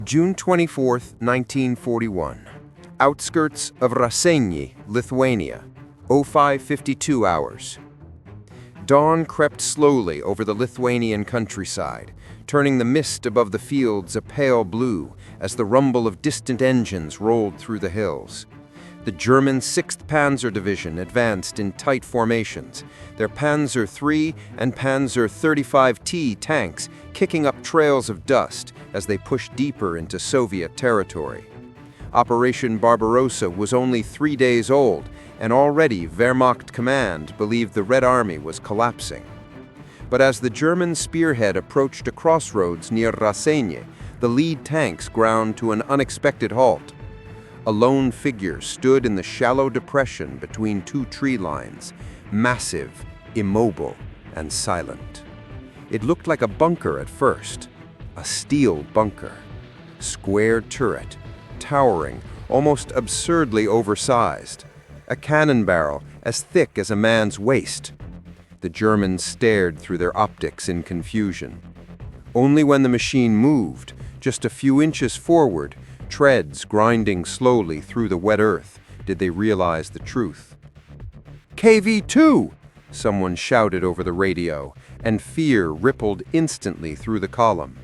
June 24, 1941. Outskirts of Raseiniai, Lithuania. 05:52 hours. Dawn crept slowly over the Lithuanian countryside, turning the mist above the fields a pale blue as the rumble of distant engines rolled through the hills. The German 6th Panzer Division advanced in tight formations, their Panzer III and Panzer XXXV-T tanks kicking up trails of dust as they pushed deeper into Soviet territory. Operation Barbarossa was only 3 days old, and already Wehrmacht command believed the Red Army was collapsing. But as the German spearhead approached a crossroads near Raseiniai, the lead tanks ground to an unexpected halt. A lone figure stood in the shallow depression between two tree lines, massive, immobile, and silent. It looked like a bunker at first, a steel bunker. Square turret, towering, almost absurdly oversized. A cannon barrel as thick as a man's waist. The Germans stared through their optics in confusion. Only when the machine moved, just a few inches forward, treads grinding slowly through the wet earth, did they realize the truth. "KV-2!" someone shouted over the radio, and fear rippled instantly through the column.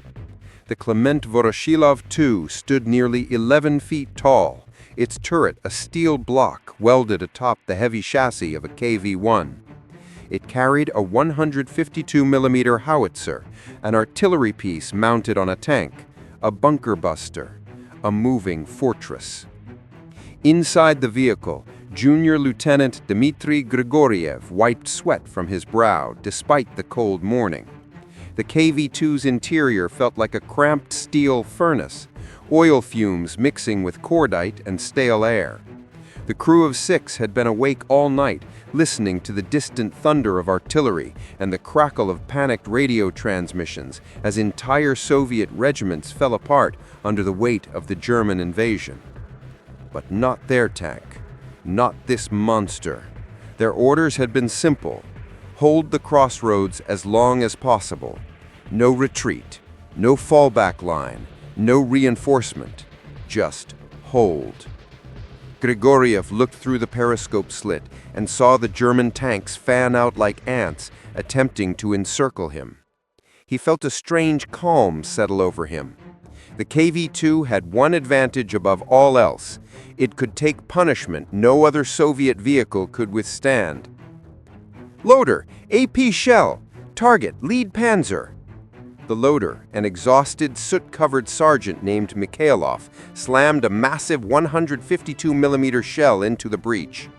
The Klement Voroshilov II stood nearly 11 feet tall, its turret a steel block welded atop the heavy chassis of a KV-1. It carried a 152mm howitzer, an artillery piece mounted on a tank, a bunker buster, a moving fortress. Inside the vehicle, Junior Lieutenant Dmitry Grigoriev wiped sweat from his brow despite the cold morning. The KV-2's interior felt like a cramped steel furnace, oil fumes mixing with cordite and stale air. The crew of 6 had been awake all night, listening to the distant thunder of artillery and the crackle of panicked radio transmissions as entire Soviet regiments fell apart under the weight of the German invasion. But not their tank, not this monster. Their orders had been simple: hold the crossroads as long as possible. No retreat, no fallback line, no reinforcement, just hold. Grigoriev looked through the periscope slit and saw the German tanks fan out like ants, attempting to encircle him. He felt a strange calm settle over him. The KV-2 had one advantage above all else: it could take punishment no other Soviet vehicle could withstand. "Loader, AP shell, target, lead panzer." The loader, an exhausted, soot-covered sergeant named Mikhailov, slammed a massive 152mm shell into the breach.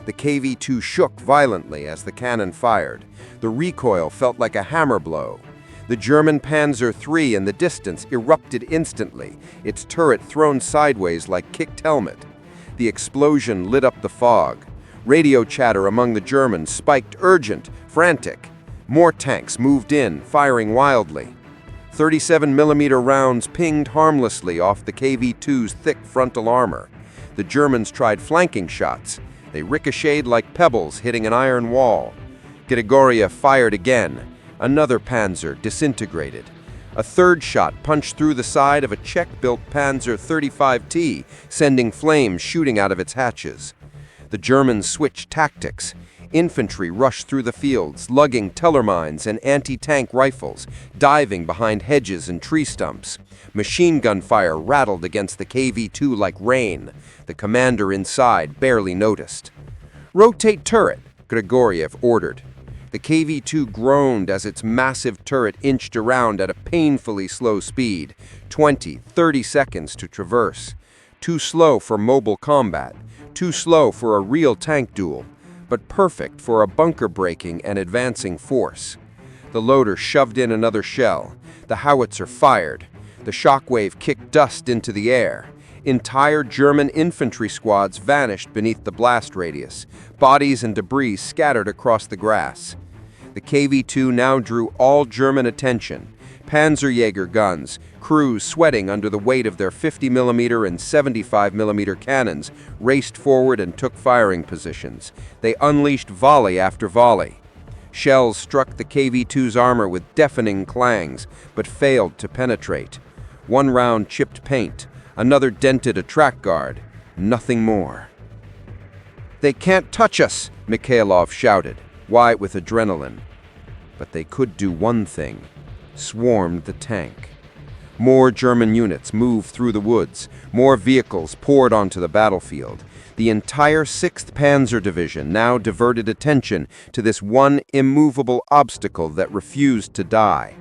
The KV-2 shook violently as the cannon fired. The recoil felt like a hammer blow. The German Panzer III in the distance erupted instantly, its turret thrown sideways like kicked helmet. The explosion lit up the fog. Radio chatter among the Germans spiked urgent, frantic. More tanks moved in, firing wildly. 37mm rounds pinged harmlessly off the KV-2's thick frontal armor. The Germans tried flanking shots. They ricocheted like pebbles hitting an iron wall. Grigoriev fired again. Another panzer disintegrated. A third shot punched through the side of a Czech-built Panzer XXXV-T, sending flames shooting out of its hatches. The Germans switched tactics. Infantry rushed through the fields, lugging Teller mines and anti-tank rifles, diving behind hedges and tree stumps. Machine gun fire rattled against the KV-2 like rain. The commander inside barely noticed. "Rotate turret," Grigoriev ordered. The KV-2 groaned as its massive turret inched around at a painfully slow speed, 20-30 seconds to traverse. Too slow for mobile combat, too slow for a real tank duel, but perfect for a bunker-breaking and advancing force. The loader shoved in another shell. The howitzer fired. The shockwave kicked dust into the air. Entire German infantry squads vanished beneath the blast radius. Bodies and debris scattered across the grass. The KV-2 now drew all German attention. Panzerjäger guns, crews sweating under the weight of their 50mm and 75mm cannons, raced forward and took firing positions. They unleashed volley after volley. Shells struck the KV-2's armor with deafening clangs, but failed to penetrate. One round chipped paint, another dented a track guard, nothing more. "They can't touch us," Mikhailov shouted, white with adrenaline. But they could do one thing: swarmed the tank. More German units moved through the woods, more vehicles poured onto the battlefield. The entire 6th Panzer Division now diverted attention to this one immovable obstacle that refused to die.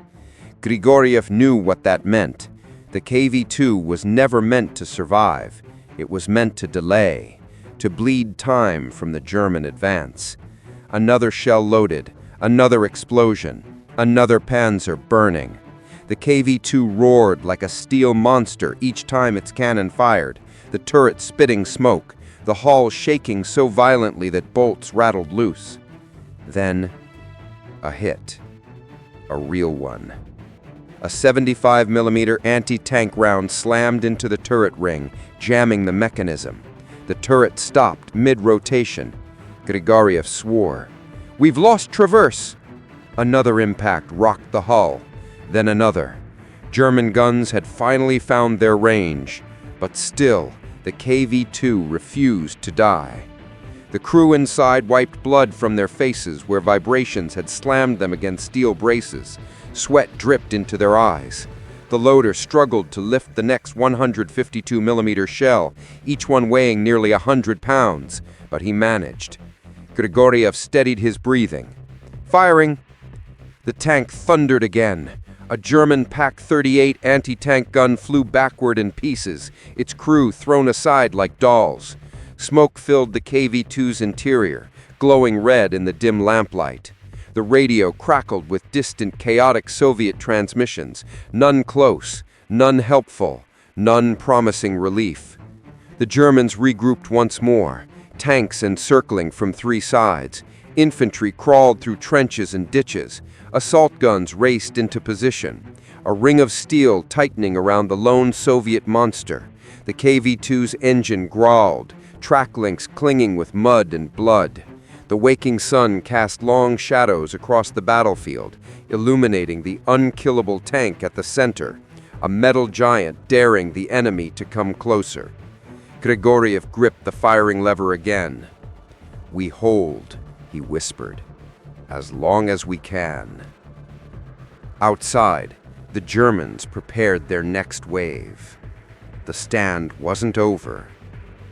Grigoriev knew what that meant. The KV-2 was never meant to survive. It was meant to delay, to bleed time from the German advance. Another shell loaded, another explosion, another panzer burning. The KV-2 roared like a steel monster each time its cannon fired, the turret spitting smoke, the hull shaking so violently that bolts rattled loose. Then, a hit. A real one. A 75mm anti-tank round slammed into the turret ring, jamming the mechanism. The turret stopped mid-rotation. Grigoriev swore. "We've lost traverse!" Another impact rocked the hull, then another. German guns had finally found their range, but still, the KV-2 refused to die. The crew inside wiped blood from their faces where vibrations had slammed them against steel braces. Sweat dripped into their eyes. The loader struggled to lift the next 152mm shell, each one weighing nearly 100 pounds, but he managed. Grigoriev steadied his breathing. Firing! The tank thundered again. A German Pak-38 anti-tank gun flew backward in pieces, its crew thrown aside like dolls. Smoke filled the KV-2's interior, glowing red in the dim lamplight. The radio crackled with distant, chaotic Soviet transmissions, none close, none helpful, none promising relief. The Germans regrouped once more, tanks encircling from 3 sides. Infantry crawled through trenches and ditches. Assault guns raced into position. A ring of steel tightening around the lone Soviet monster. The KV-2's engine growled, track links clinging with mud and blood. The waking sun cast long shadows across the battlefield, illuminating the unkillable tank at the center, a metal giant daring the enemy to come closer. Grigoriev gripped the firing lever again. "We hold," he whispered, "as long as we can." Outside, the Germans prepared their next wave. The stand wasn't over,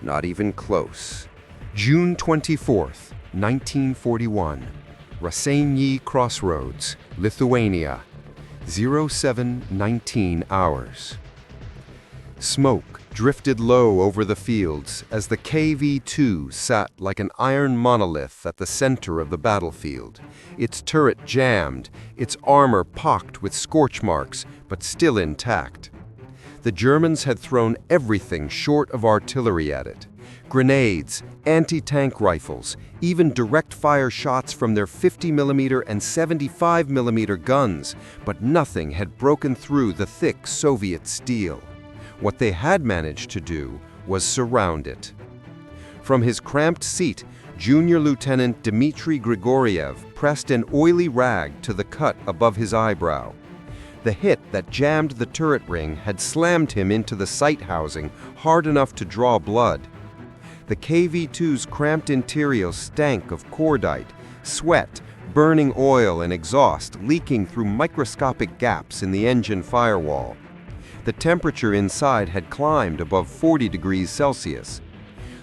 not even close. June 24th, 1941, Raseiniai Crossroads, Lithuania, 07:19 hours. Smoke drifted low over the fields as the KV-2 sat like an iron monolith at the center of the battlefield. Its turret jammed, its armor pocked with scorch marks, but still intact. The Germans had thrown everything short of artillery at it. Grenades, anti-tank rifles, even direct-fire shots from their 50mm and 75mm guns, but nothing had broken through the thick Soviet steel. What they had managed to do was surround it. From his cramped seat, Junior Lieutenant Dmitry Grigoriev pressed an oily rag to the cut above his eyebrow. The hit that jammed the turret ring had slammed him into the sight housing hard enough to draw blood. The KV-2's cramped interior stank of cordite, sweat, burning oil and exhaust leaking through microscopic gaps in the engine firewall. The temperature inside had climbed above 40 degrees Celsius.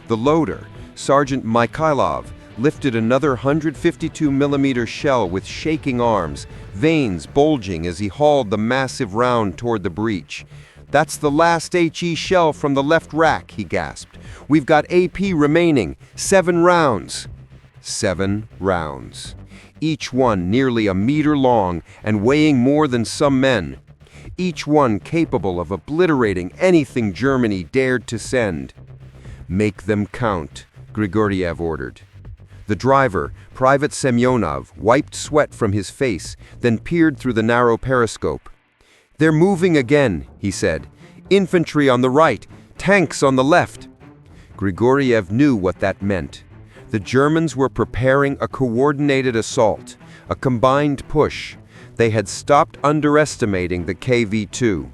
The loader, Sergeant Mikhailov, lifted another 152mm shell with shaking arms, veins bulging as he hauled the massive round toward the breach. "That's the last HE shell from the left rack," he gasped. "We've got AP remaining, 7 rounds." 7 rounds. Each one nearly a meter long and weighing more than some men. Each one capable of obliterating anything Germany dared to send. "Make them count," Grigoriev ordered. The driver, Private Semyonov, wiped sweat from his face, then peered through the narrow periscope. "They're moving again," he said. "Infantry on the right, tanks on the left." Grigoriev knew what that meant. The Germans were preparing a coordinated assault, a combined push. They had stopped underestimating the KV-2.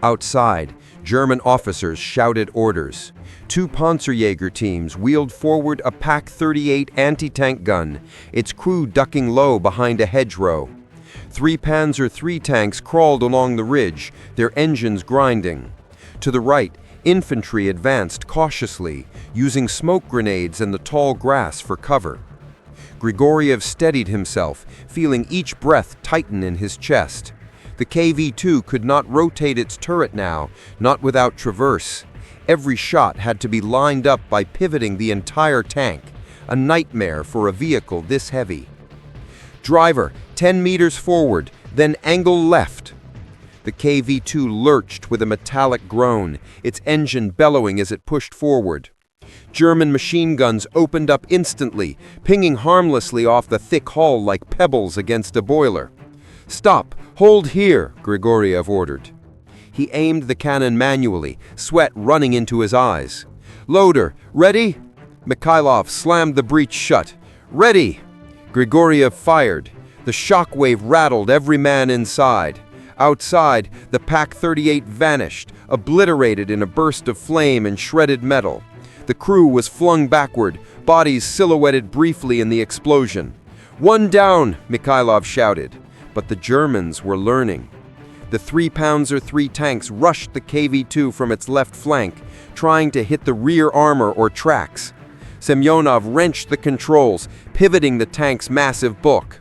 Outside, German officers shouted orders. 2 Panzerjäger teams wheeled forward a Pak 38 anti-tank gun, its crew ducking low behind a hedgerow. 3 Panzer III tanks crawled along the ridge, their engines grinding. To the right, infantry advanced cautiously, using smoke grenades and the tall grass for cover. Grigoriev steadied himself, feeling each breath tighten in his chest. The KV-2 could not rotate its turret now, not without traverse. Every shot had to be lined up by pivoting the entire tank, a nightmare for a vehicle this heavy. Driver, 10 meters forward, then angle left. The KV-2 lurched with a metallic groan, its engine bellowing as it pushed forward. German machine guns opened up instantly, pinging harmlessly off the thick hull like pebbles against a boiler. "Stop! Hold here!" Grigoriev ordered. He aimed the cannon manually, sweat running into his eyes. "Loader, ready?" Mikhailov slammed the breech shut. "Ready!" Grigoriev fired. The shockwave rattled every man inside. Outside, the Pak 38 vanished, obliterated in a burst of flame and shredded metal. The crew was flung backward, bodies silhouetted briefly in the explosion. "One down!" Mikhailov shouted. But the Germans were learning. The 3 Panzer III tanks rushed the KV-2 from its left flank, trying to hit the rear armor or tracks. Semyonov wrenched the controls, pivoting the tank's massive bulk.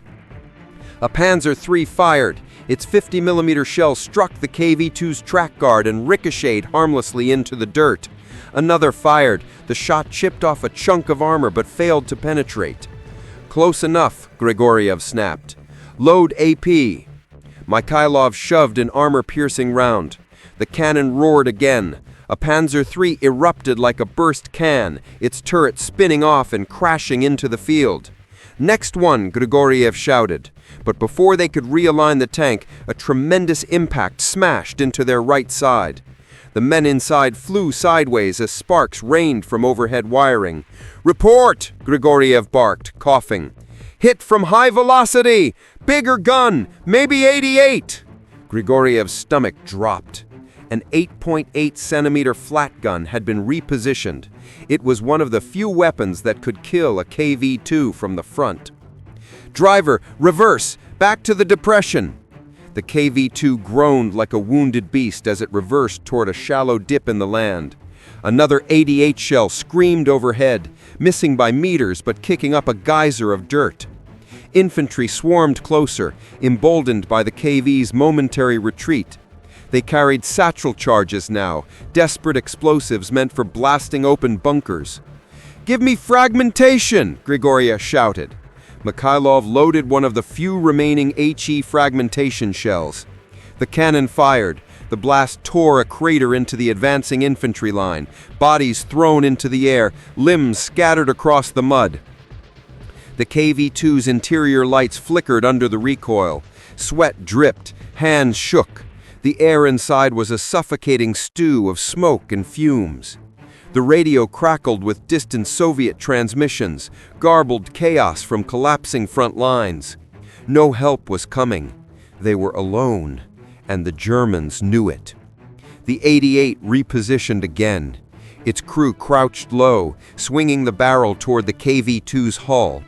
A Panzer III fired. Its 50mm shell struck the KV-2's track guard and ricocheted harmlessly into the dirt. Another fired. The shot chipped off a chunk of armor but failed to penetrate. "Close enough," Grigoriev snapped. "Load AP." Mikhailov shoved an armor-piercing round. The cannon roared again. A Panzer III erupted like a burst can, its turret spinning off and crashing into the field. "Next one," Grigoriev shouted. But before they could realign the tank, a tremendous impact smashed into their right side. The men inside flew sideways as sparks rained from overhead wiring. "Report!" Grigoriev barked, coughing. "Hit from high velocity! Bigger gun! Maybe 88!" Grigoriev's stomach dropped. An 8.8-centimeter flat gun had been repositioned. It was one of the few weapons that could kill a KV-2 from the front. "Driver, reverse! Back to the depression!" The KV-2 groaned like a wounded beast as it reversed toward a shallow dip in the land. Another 88 shell screamed overhead, missing by meters but kicking up a geyser of dirt. Infantry swarmed closer, emboldened by the KV's momentary retreat. They carried satchel charges now, desperate explosives meant for blasting open bunkers. "Give me fragmentation!" Grigoriev shouted. Mikhailov loaded one of the few remaining HE fragmentation shells. The cannon fired. The blast tore a crater into the advancing infantry line, bodies thrown into the air, limbs scattered across the mud. The KV-2's interior lights flickered under the recoil. Sweat dripped, hands shook. The air inside was a suffocating stew of smoke and fumes. The radio crackled with distant Soviet transmissions, garbled chaos from collapsing front lines. No help was coming. They were alone, and the Germans knew it. The 88 repositioned again. Its crew crouched low, swinging the barrel toward the KV-2's hull.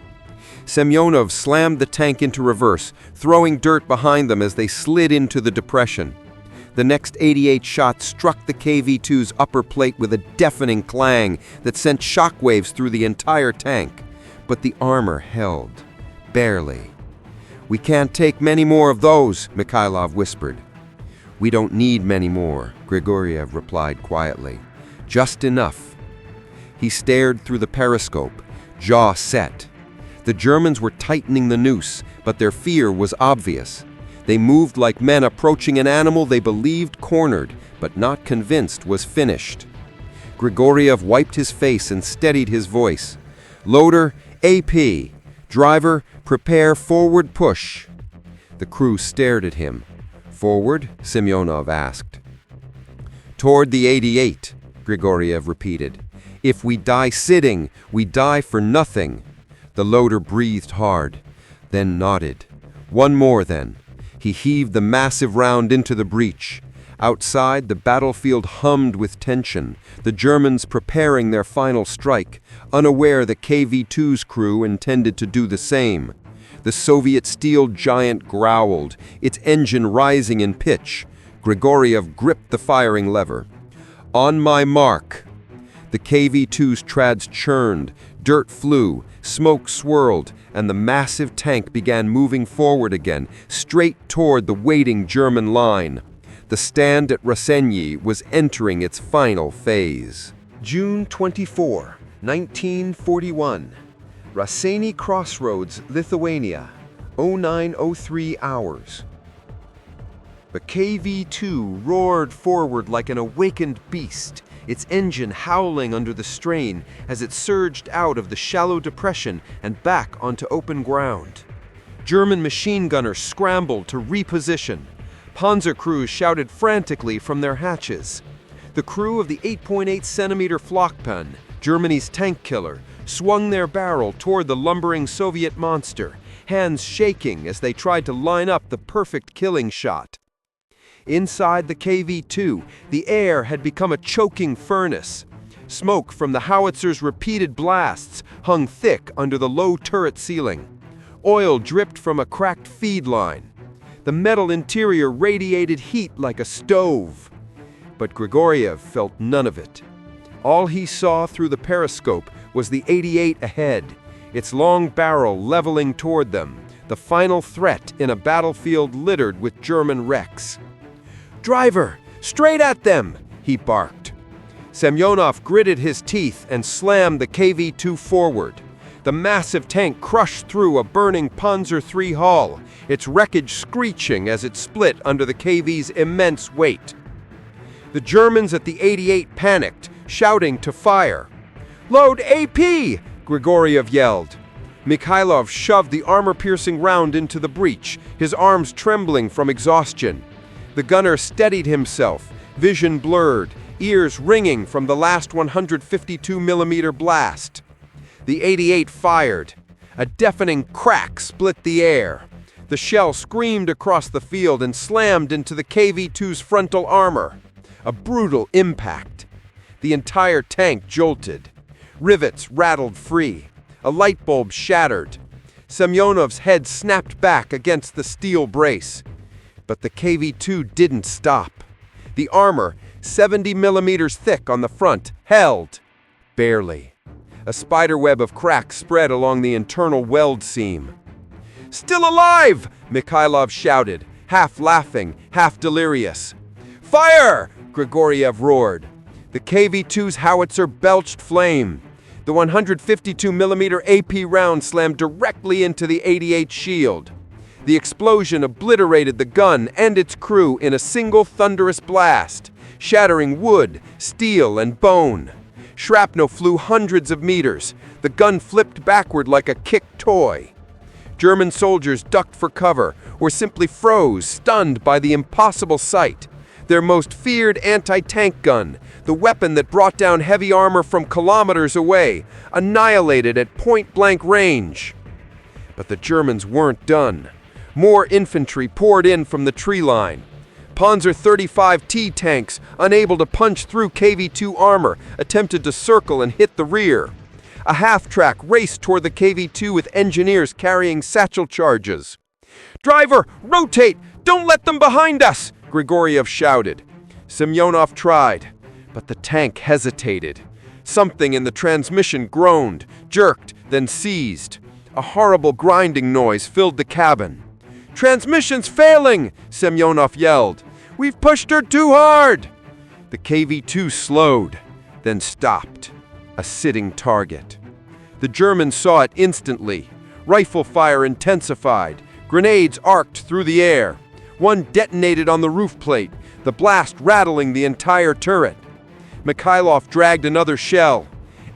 Semyonov slammed the tank into reverse, throwing dirt behind them as they slid into the depression. The next 88 shot struck the KV-2's upper plate with a deafening clang that sent shockwaves through the entire tank. But the armor held. Barely. "We can't take many more of those," Mikhailov whispered. "We don't need many more," Grigoriev replied quietly. "Just enough." He stared through the periscope, jaw set. The Germans were tightening the noose, but their fear was obvious. They moved like men approaching an animal they believed cornered, but not convinced was finished. Grigoriev wiped his face and steadied his voice. "Loader, AP. Driver, prepare forward push." The crew stared at him. "Forward?" Semyonov asked. "Toward the 88, Grigoriev repeated. "If we die sitting, we die for nothing." The loader breathed hard, then nodded. "One more, then." He heaved the massive round into the breech. Outside, the battlefield hummed with tension, the Germans preparing their final strike, unaware the KV-2's crew intended to do the same. The Soviet steel giant growled, its engine rising in pitch. Grigoriev gripped the firing lever. On my mark! The KV-2's trads churned, dirt flew, smoke swirled, and the massive tank began moving forward again, straight toward the waiting German line. The stand at Rasenyi was entering its final phase. June 24, 1941. Rasenyi Crossroads, Lithuania, 0903 hours. The KV-2 roared forward like an awakened beast, its engine howling under the strain as it surged out of the shallow depression and back onto open ground. German machine gunners scrambled to reposition. Panzer crews shouted frantically from their hatches. The crew of the 8.8-centimeter Flak, Germany's tank killer, swung their barrel toward the lumbering Soviet monster, hands shaking as they tried to line up the perfect killing shot. Inside the KV-2, the air had become a choking furnace. Smoke from the howitzer's repeated blasts hung thick under the low turret ceiling. Oil dripped from a cracked feed line. The metal interior radiated heat like a stove. But Grigoriev felt none of it. All he saw through the periscope was the 88 ahead, its long barrel leveling toward them, the final threat in a battlefield littered with German wrecks. "Driver, straight at them!" he barked. Semyonov gritted his teeth and slammed the KV-2 forward. The massive tank crushed through a burning Panzer III hull, its wreckage screeching as it split under the KV's immense weight. The Germans at the 88 panicked, shouting to fire. "Load AP!" Grigoriev yelled. Mikhailov shoved the armor-piercing round into the breech, his arms trembling from exhaustion. The gunner steadied himself, vision blurred, ears ringing from the last 152mm blast. The 88 fired. A deafening crack split the air. The shell screamed across the field and slammed into the KV-2's frontal armor. A brutal impact. The entire tank jolted. Rivets rattled free. A light bulb shattered. Semyonov's head snapped back against the steel brace. But the KV-2 didn't stop. The armor, 70mm thick on the front, held. Barely. A spiderweb of cracks spread along the internal weld seam. "Still alive!" Mikhailov shouted, half laughing, half delirious. "Fire!" Grigoriev roared. The KV-2's howitzer belched flame. The 152mm AP round slammed directly into the 88 shield. The explosion obliterated the gun and its crew in a single thunderous blast, shattering wood, steel, and bone. Shrapnel flew hundreds of meters. The gun flipped backward like a kicked toy. German soldiers ducked for cover or simply froze, stunned by the impossible sight. Their most feared anti-tank gun, the weapon that brought down heavy armor from kilometers away, annihilated at point-blank range. But the Germans weren't done. More infantry poured in from the tree line. Panzer 35T tanks, unable to punch through KV-2 armor, attempted to circle and hit the rear. A half-track raced toward the KV-2 with engineers carrying satchel charges. "Driver, rotate! Don't let them behind us!" Grigoriev shouted. Semyonov tried, but the tank hesitated. Something in the transmission groaned, jerked, then seized. A horrible grinding noise filled the cabin. "Transmission's failing!" Semyonov yelled. "We've pushed her too hard!" The KV-2 slowed, then stopped, a sitting target. The Germans saw it instantly. Rifle fire intensified. Grenades arced through the air. One detonated on the roof plate, the blast rattling the entire turret. Mikhailov dragged another shell.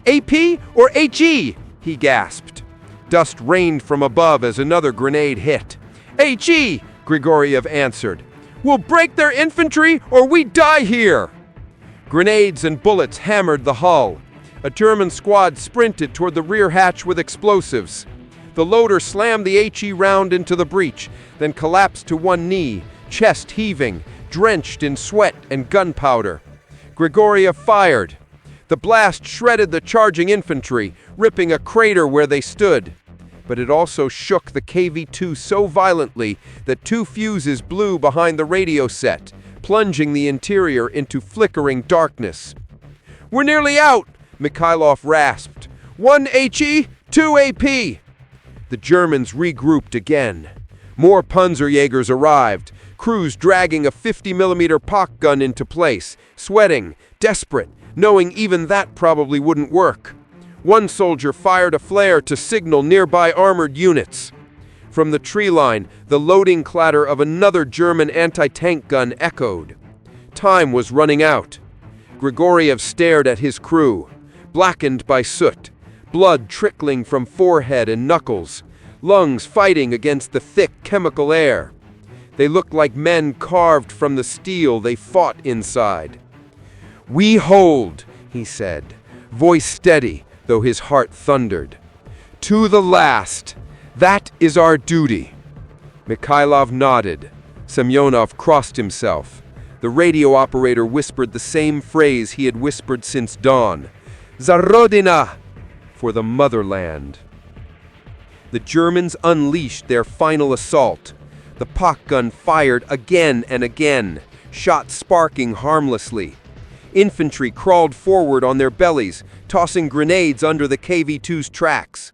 "AP or HE?" he gasped. Dust rained from above as another grenade hit. "HE!" Grigoriev answered. "We'll break their infantry or we die here!" Grenades and bullets hammered the hull. A German squad sprinted toward the rear hatch with explosives. The loader slammed the HE round into the breech, then collapsed to one knee, chest heaving, drenched in sweat and gunpowder. Grigoriev fired. The blast shredded the charging infantry, ripping a crater where they stood. But it also shook the KV-2 so violently that 2 fuses blew behind the radio set, plunging the interior into flickering darkness. "We're nearly out," Mikhailov rasped. "1 HE, 2 AP." The Germans regrouped again. More Panzerjägers arrived, crews dragging a 50mm Pak gun into place, sweating, desperate, knowing even that probably wouldn't work. One soldier fired a flare to signal nearby armored units. From the tree line, the loading clatter of another German anti-tank gun echoed. Time was running out. Grigoriev stared at his crew, blackened by soot, blood trickling from forehead and knuckles, lungs fighting against the thick chemical air. They looked like men carved from the steel they fought inside. "We hold," he said, voice steady, though his heart thundered. "To the last. That is our duty." Mikhailov nodded. Semyonov crossed himself. The radio operator whispered the same phrase he had whispered since dawn. "Za Rodina!" For the motherland. The Germans unleashed their final assault. The Pak gun fired again and again, shots sparking harmlessly. Infantry crawled forward on their bellies, tossing grenades under the KV-2's tracks.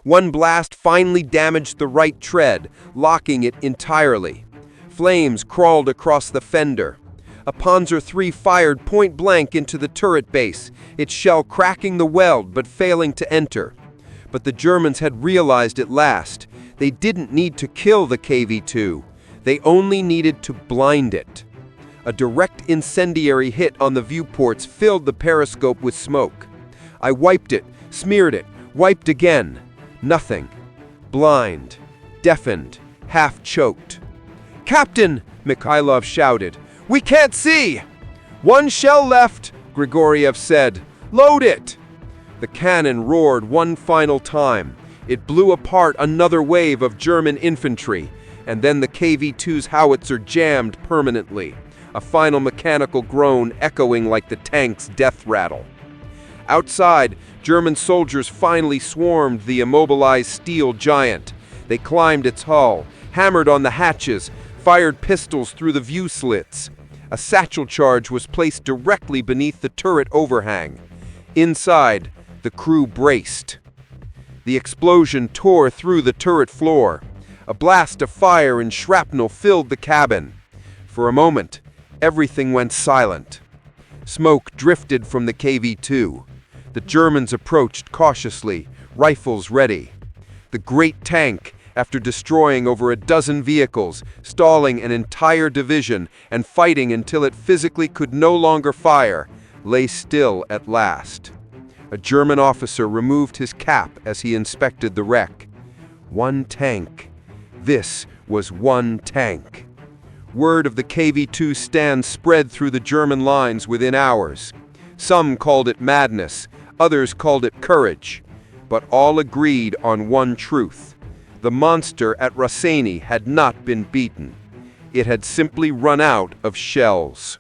One blast finally damaged the right tread, locking it entirely. Flames crawled across the fender. A Panzer III fired point-blank into the turret base, its shell cracking the weld but failing to enter. But the Germans had realized at last, they didn't need to kill the KV-2. They only needed to blind it. A direct incendiary hit on the viewports filled the periscope with smoke. I wiped it, smeared it, wiped again. Nothing. Blind, deafened, half-choked. "Captain!" Mikhailov shouted. "We can't see!" "1 shell left," Grigoriev said. "Load it!" The cannon roared one final time. It blew apart another wave of German infantry, and then the KV-2's howitzer jammed permanently, a final mechanical groan echoing like the tank's death rattle. Outside, German soldiers finally swarmed the immobilized steel giant. They climbed its hull, hammered on the hatches, fired pistols through the view slits. A satchel charge was placed directly beneath the turret overhang. Inside, the crew braced. The explosion tore through the turret floor. A blast of fire and shrapnel filled the cabin. For a moment, everything went silent. Smoke drifted from the KV-2. The Germans approached cautiously, rifles ready. The great tank, after destroying over a dozen vehicles, stalling an entire division, and fighting until it physically could no longer fire, lay still at last. A German officer removed his cap as he inspected the wreck. One tank. This was one tank. Word of the KV-2 stand spread through the German lines within hours. Some called it madness, others called it courage. But all agreed on one truth. The monster at Raseini had not been beaten. It had simply run out of shells.